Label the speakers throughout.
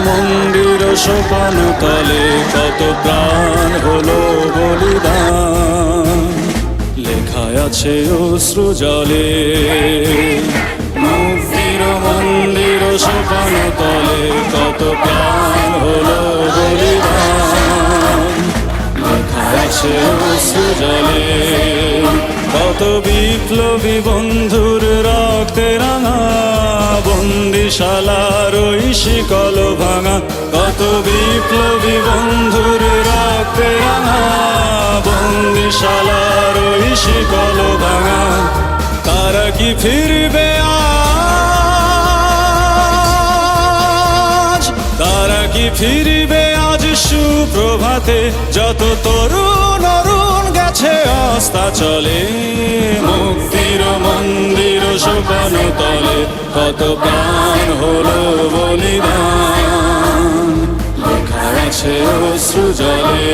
Speaker 1: মন্দির সোপান তলে কত প্রাণ হলো বলিদান, লেখায় আছে অশ্রু জলে। মুক্তির মন্দির সোপান তলে কত প্রাণ হলো বলিদান, লেখায় আছে অশ্রু জলে। কত বিপ্লবী বন্ধুর রক্তে রাঙা বন্দিশালার ওই শিকল ভাঙা, কত বিপ্লবী বন্ধুর রক্তে রাঙা বন্দিশালার ওই শিকল ভাঙা। তারা কি ফিরবে আজ, তারা কি ফিরবে আজ সুপ্রভাতে, যত তরুণ অরুণ গেছে অস্তাচলে। মুক্তির মন্দির সোপান তলে কত প্রাণ হলো বলিদান, লেখা আছে অশ্রু জলে।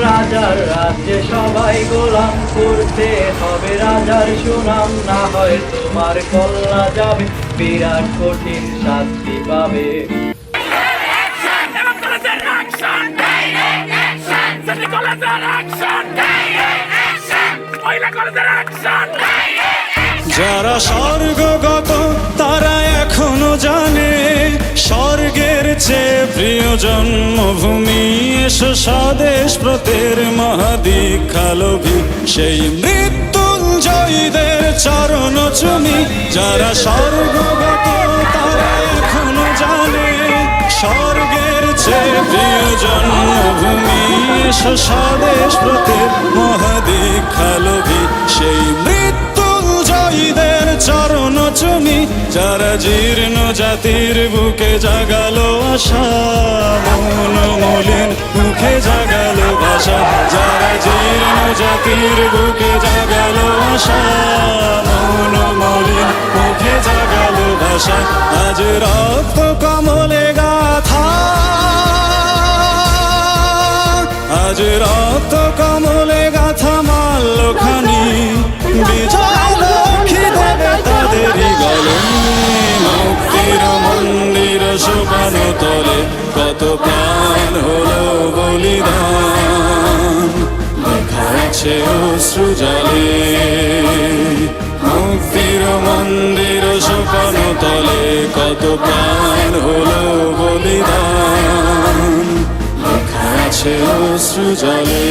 Speaker 2: রাজার রাজ্যে সবাই গোলাম, করতে হবে রাজার সুনাম, না হয় তোমার কল্লা যাবে, বিরাট কঠিন শাস্তি পাবে।
Speaker 1: যারা স্বর্গগত তারা এখনো জানে, স্বর্গের চেয়ে প্রিয় জন্মভূমি। এসো স্বদেশ ব্রতের মহাদীক্ষালোভী, সেই মৃত্যুঞ্জয়ীদের চরণ চুমি। যারা স্বর্গগত তারা এখনো জানে, স্বর্গের চেয়ে প্রিয় জন্মভূমি। এসো স্বদেশ ব্রতের মহাদীক্ষালোভী, সেই মৃত্যুঞ্জয়ীদের চরণ চুমি। যারা জীর্ণ জাতির বুকে জাগালো আশা, মন মলিন মুখে জাগালো ভাষা। যারা জীর্ণ জাতির বুকে জাগালো আশা, মন মলিন মুখে জাগালো ভাষা। আজ রক্ত কমলে গাথা, আজ রক্ত কমলে গাথা মাল্যখানি, বিজয় লক্ষ্মী দেবে তাদেরই গলে। মুক্তির মন্দির সোপান তলে কত প্রাণ হলো বলিদান, লেখা আছে অশ্রু জলে। মুক্তির মন্দির সোপান তলে কত প্রাণ হলো বলিদান, লেখা আছে অশ্রু জলে।